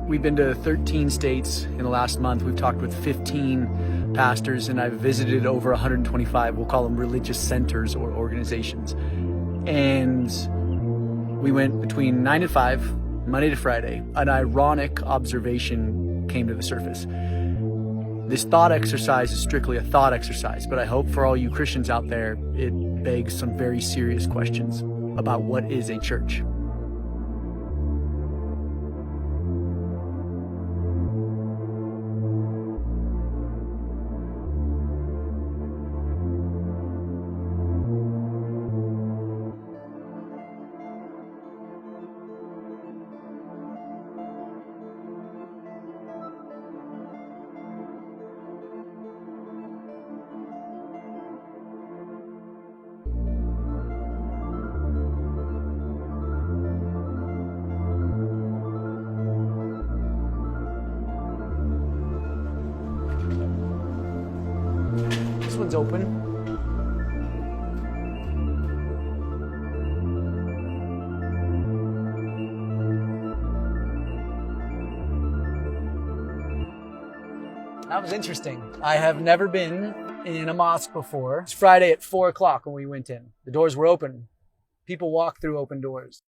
We've been to 13 states in the last month. We've talked with 15 pastors, and I've visited over 125, we'll call them religious centers or organizations. And we went between 9 and 5, Monday to Friday. An ironic observation came to the surface. This thought exercise is strictly a thought exercise, but I hope for all you Christians out there, it begs some very serious questions about what is a church. This one's open. That was interesting. I have never been in a mosque before. It's Friday at 4 o'clock when we went in. The doors were open. People walk through open doors.